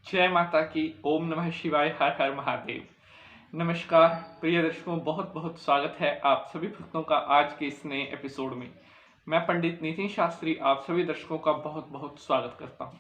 जय माता की। ओम नमः शिवाय। हर हर महादेव। नमस्कार प्रिय दर्शकों, बहुत बहुत स्वागत है आप सभी भक्तों का आज के इस नए एपिसोड में। मैं पंडित नितिन शास्त्री आप सभी दर्शकों का बहुत बहुत स्वागत करता हूं।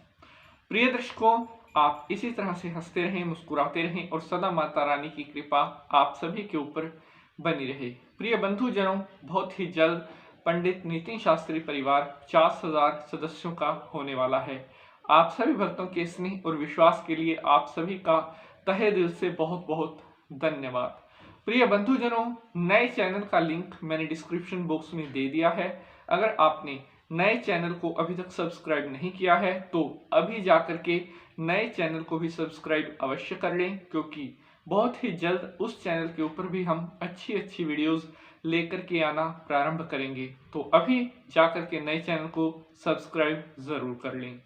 प्रिय दर्शकों, आप इसी तरह से हंसते रहें, मुस्कुराते रहें और सदा माता रानी की कृपा आप सभी के ऊपर बनी रहे। प्रिय बंधुजनों, बहुत ही जल्द पंडित नितिन शास्त्री परिवार 50,000 सदस्यों का होने वाला है। आप सभी भक्तों के स्नेह और विश्वास के लिए आप सभी का तहे दिल से बहुत बहुत धन्यवाद। प्रिय बंधुजनों, नए चैनल का लिंक मैंने डिस्क्रिप्शन बॉक्स में दे दिया है। अगर आपने नए चैनल को अभी तक सब्सक्राइब नहीं किया है तो अभी जाकर के नए चैनल को भी सब्सक्राइब अवश्य कर लें, क्योंकि बहुत ही जल्द उस चैनल के ऊपर भी हम अच्छी अच्छी वीडियोस लेकर के आना प्रारंभ करेंगे। तो अभी जाकर के नए चैनल को सब्सक्राइब जरूर कर लें।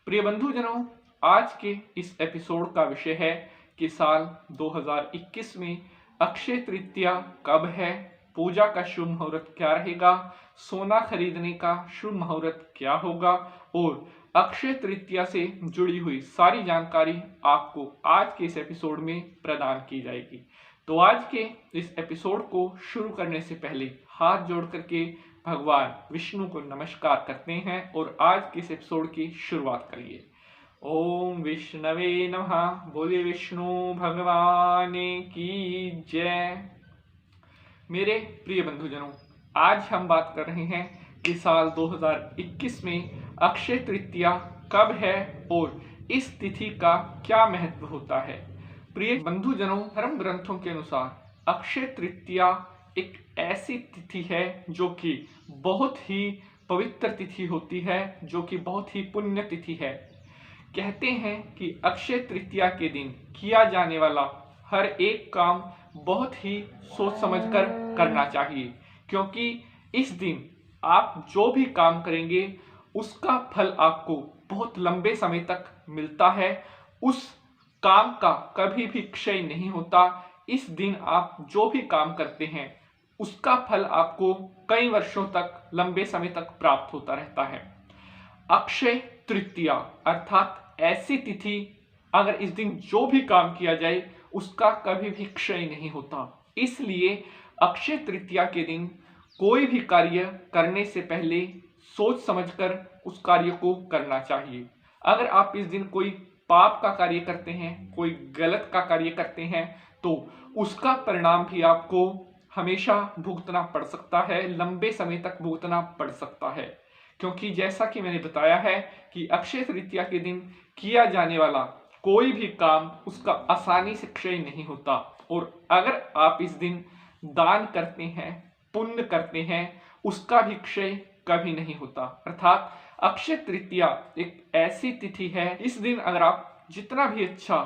प्रिय बंधुजनों, आज के इस एपिसोड का विषय है कि साल 2021 में अक्षय तृतीया कब है, पूजा का शुभ मुहूर्त क्या रहेगा, सोना खरीदने का शुभ मुहूर्त क्या होगा और अक्षय तृतीया से जुड़ी हुई सारी जानकारी आपको आज के इस एपिसोड में प्रदान की जाएगी। तो आज के इस एपिसोड को शुरू करने से पहले हाथ जोड़ करके भगवान विष्णु को नमस्कार करते हैं और आज के इस एपिसोड की शुरुआत करिए। ओम विष्णवे नमः। बोले विष्णु भगवान की जय। मेरे प्रिय बंधुजनों, आज हम बात कर रहे हैं कि साल 2021 में अक्षय तृतीया कब है और इस तिथि का क्या महत्व होता है। प्रिय बंधुजनों, धर्म ग्रंथों के अनुसार अक्षय तृतीया एक ऐसी तिथि है जो कि बहुत ही पवित्र तिथि होती है, जो कि बहुत ही पुण्य तिथि है। कहते हैं कि अक्षय तृतीया के दिन किया जाने वाला हर एक काम बहुत ही सोच समझकर करना चाहिए, क्योंकि इस दिन आप जो भी काम करेंगे उसका फल आपको बहुत लंबे समय तक मिलता है। उस काम का कभी भी क्षय नहीं होता। इस दिन आप जो भी काम करते हैं उसका फल आपको कई वर्षों तक, लंबे समय तक प्राप्त होता रहता है। अक्षय तृतीया अर्थात ऐसी तिथि, अगर इस दिन जो भी काम किया जाए उसका कभी भी क्षय नहीं होता। इसलिए अक्षय तृतीया के दिन कोई भी कार्य करने से पहले सोच समझकर उस कार्य को करना चाहिए। अगर आप इस दिन कोई पाप का कार्य करते हैं, कोई गलत का कार्य करते हैं, तो उसका परिणाम भी आपको हमेशा भुगतना पड़ सकता है, लंबे समय तक भुगतना पड़ सकता है। क्योंकि जैसा कि मैंने बताया है कि अक्षय तृतीया के दिन किया जाने वाला कोई भी काम उसका आसानी से क्षय नहीं होता। और अगर आप इस दिन दान करते हैं, पुण्य करते हैं, उसका भी क्षय कभी नहीं होता। अर्थात अक्षय तृतीया एक ऐसी तिथि है, इस दिन अगर आप जितना भी अच्छा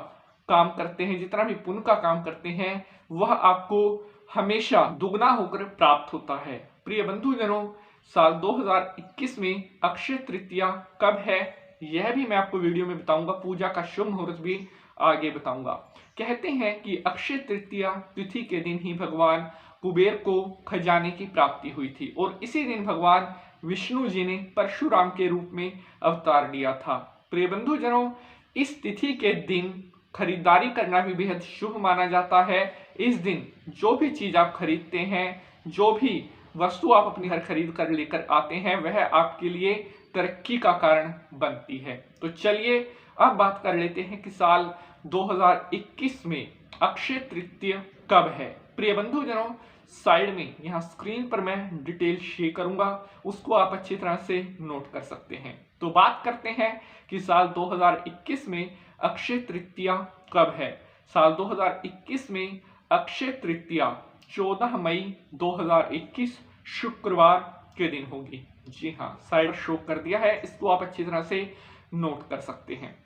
काम करते हैं, जितना भी पुण्य का काम करते हैं, वह आपको हमेशा दुगना होकर प्राप्त होता है। प्रिय बंधुजनों, साल 2021 में अक्षय तृतीया कब है यह भी मैं आपको वीडियो में बताऊंगा। पूजा का शुभ मुहूर्त भी आगे बताऊंगा। कहते हैं कि अक्षय तृतीया तिथि के दिन ही भगवान कुबेर को खजाने की प्राप्ति हुई थी और इसी दिन भगवान विष्णु जी ने परशुराम के रूप में अवतार लिया था। प्रिय बंधुजनों, इस तिथि के दिन खरीदारी करना भी बेहद शुभ माना जाता है। इस दिन जो भी चीज आप खरीदते हैं, जो भी वस्तु आप अपनी घर खरीद कर लेकर आते हैं, वह आपके लिए तरक्की का कारण बनती है। तो चलिए अब बात कर लेते हैं कि साल 2021 में अक्षय तृतीया कब है। प्रिय बंधुजनों, साइड में यहाँ स्क्रीन पर मैं डिटेल शेयर करूंगा, उसको आप अच्छी तरह से नोट कर सकते हैं। तो बात करते हैं कि साल 2021 में अक्षय तृतीया कब है। साल 2021 में अक्षय तृतीया 14 मई 2021 शुक्रवार के दिन होगी। जी हाँ, साइड शो कर दिया है, इसको आप अच्छी तरह से नोट कर सकते हैं।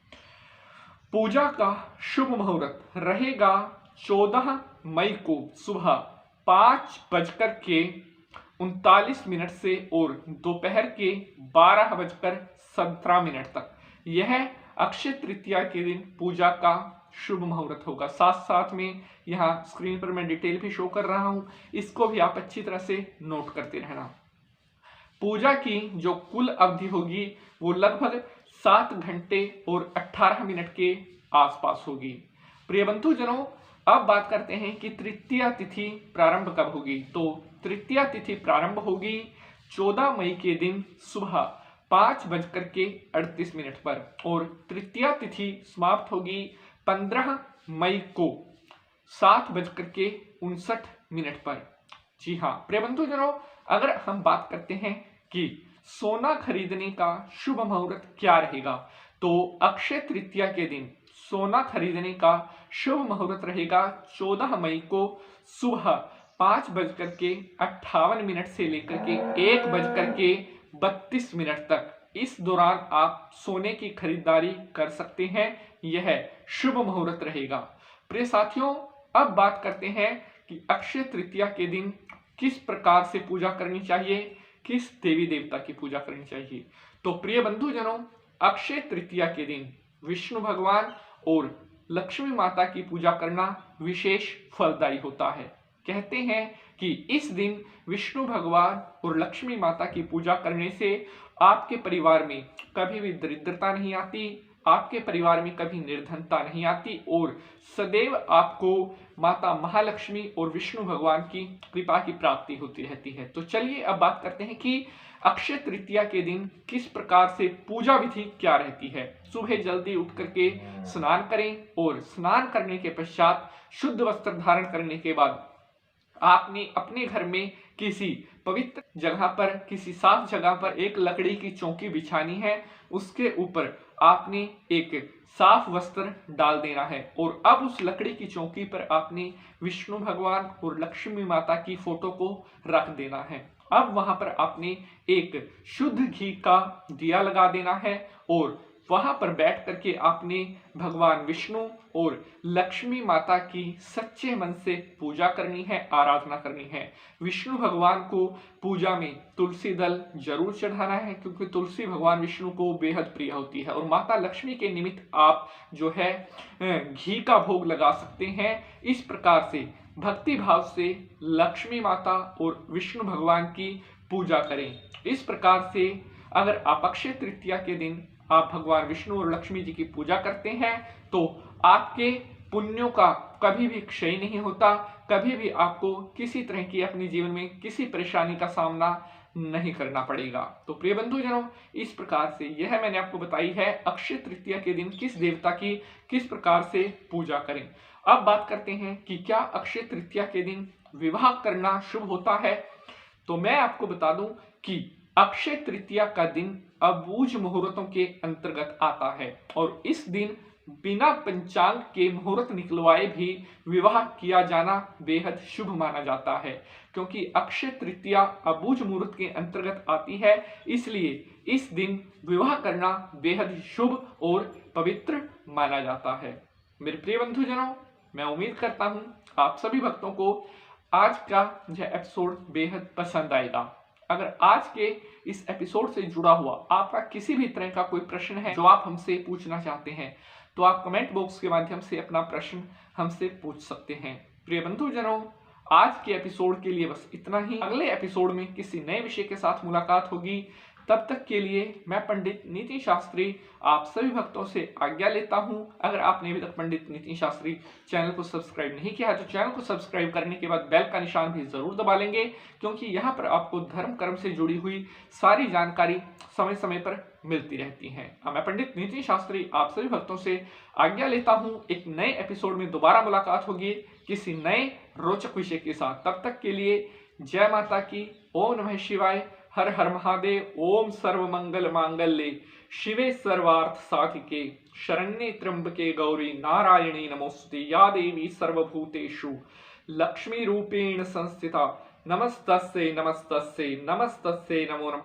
पूजा का शुभ मुहूर्त रहेगा 14 मई को सुबह 5:39 से और दोपहर के 12:17 तक। यह अक्षय तृतीया के दिन पूजा का शुभ मुहूर्त होगा। साथ साथ में यहाँ स्क्रीन पर मैं डिटेल भी शो कर रहा हूं, इसको भी आप अच्छी तरह से नोट करते रहना। पूजा की जो कुल अवधि होगी वो लगभग 7 घंटे और 18 मिनट के आसपास होगी। प्रिय बंधुजनों, अब बात करते हैं कि तृतीया तिथि प्रारंभ कब होगी। तो तृतीया तिथि प्रारंभ होगी 14 मई के दिन सुबह 5:38 पर और तृतीया तिथि समाप्त होगी 15 मई को 7:59 पर। जी हाँ प्रिय बंधुजनों, अगर हम बात करते हैं कि सोना खरीदने का शुभ मुहूर्त क्या रहेगा, तो अक्षय तृतीया के दिन सोना खरीदने का शुभ मुहूर्त रहेगा 14 मई को सुबह 5:58 से लेकर के 1:32 तक। इस दौरान आप सोने की खरीदारी कर सकते हैं, यह शुभ मुहूर्त रहेगा। प्रिय साथियों, अब बात करते हैं कि अक्षय तृतीया के दिन किस प्रकार से पूजा करनी चाहिए, किस देवी देवता की पूजा करनी चाहिए। तो प्रिय बंधुजनों, अक्षय तृतीया के दिन विष्णु भगवान और लक्ष्मी माता की पूजा करना विशेष फलदायी होता है। कहते हैं कि इस दिन विष्णु भगवान और लक्ष्मी माता की पूजा करने से आपके परिवार में कभी भी दरिद्रता नहीं आती, आपके परिवार में कभी निर्धनता नहीं आती और सदैव आपको माता महालक्ष्मी और विष्णु भगवान की कृपा की प्राप्ति होती रहती है। तो चलिए अब बात करते हैं कि अक्षय तृतीया के दिन किस प्रकार से पूजा विधि क्या रहती है। सुबह जल्दी उठ करके स्नान करें और स्नान करने के पश्चात शुद्ध वस्त्र धारण करने के बाद आपने अपने घर में किसी पवित्र जगह पर, किसी साफ जगह पर एक लकड़ी की चौकी बिछानी है। उसके ऊपर आपने एक साफ वस्त्र डाल देना है और अब उस लकड़ी की चौकी पर आपने विष्णु भगवान और लक्ष्मी माता की फोटो को रख देना है। अब वहां पर आपने एक शुद्ध घी का दिया लगा देना है और वहां पर बैठ करके आपने भगवान विष्णु और लक्ष्मी माता की सच्चे मन से पूजा करनी है, आराधना करनी है। विष्णु भगवान को पूजा में तुलसी दल जरूर चढ़ाना है, क्योंकि तुलसी भगवान विष्णु को बेहद प्रिय होती है। और माता लक्ष्मी के निमित्त आप जो है घी का भोग लगा सकते हैं। इस प्रकार से भक्ति भाव से लक्ष्मी माता और विष्णु भगवान की पूजा करें। इस प्रकार से अगर आप अक्षय तृतीया के दिन आप भगवान विष्णु और लक्ष्मी जी की पूजा करते हैं तो आपके पुण्यों का कभी भी क्षय नहीं होता, कभी भी आपको किसी तरह की अपने जीवन में किसी परेशानी का सामना नहीं करना पड़ेगा। तो प्रिय बंधुजनों, इस प्रकार से यह मैंने आपको बताई है अक्षय तृतीया के दिन किस देवता की किस प्रकार से पूजा करें। अब बात करते हैं कि क्या अक्षय तृतीया के दिन विवाह करना शुभ होता है। तो मैं आपको बता दूं कि अक्षय तृतीया का दिन अबूझ मुहूर्तों के अंतर्गत आता है और इस दिन बिना पंचांग के मुहूर्त निकलवाए भी विवाह किया जाना बेहद शुभ माना जाता है, क्योंकि अक्षय तृतीया अबूझ मुहूर्त के अंतर्गत आती है। इसलिए इस दिन विवाह करना बेहद शुभ और पवित्र माना जाता है। मेरे प्रिय बंधुजनों, मैं उम्मीद करता हूं आप सभी भक्तों को आज का यह एपिसोड बेहद पसंद आएगा। अगर आज के इस एपिसोड से जुड़ा हुआ आपका किसी भी तरह का कोई प्रश्न है जो आप हमसे पूछना चाहते हैं, तो आप कमेंट बॉक्स के माध्यम से अपना प्रश्न हमसे पूछ सकते हैं। प्रिय बंधुजनों, आज के एपिसोड के लिए बस इतना ही। अगले एपिसोड में किसी नए विषय के साथ मुलाकात होगी। तब तक के लिए मैं पंडित नितिन शास्त्री आप सभी भक्तों से आज्ञा लेता हूं। अगर आपने अभी तक पंडित नितिन शास्त्री चैनल को सब्सक्राइब नहीं किया है तो चैनल को सब्सक्राइब करने के बाद बेल का निशान भी जरूर दबा लेंगे, क्योंकि यहाँ पर आपको धर्म कर्म से जुड़ी हुई सारी जानकारी समय समय पर मिलती रहती है। मैं पंडित नितिन शास्त्री आप सभी भक्तों से आज्ञा लेता हूँ। एक नए एपिसोड में दोबारा मुलाकात होगी किसी नए रोचक विषय के साथ। तब तक के लिए जय माता की। ओम नमः शिवाय। हर हर महादेव। ओम सर्व मंगल मांगल्ये शिवे सर्वार्थ साधिके शरण्ये त्र्यंबके गौरी नारायणी नमोस्तुते। या देवी सर्वभूतेषु लक्ष्मी रूपेण संस्थिता नमस्तस्यै नमस्तस्यै नमस्तस्यै नमो नमः।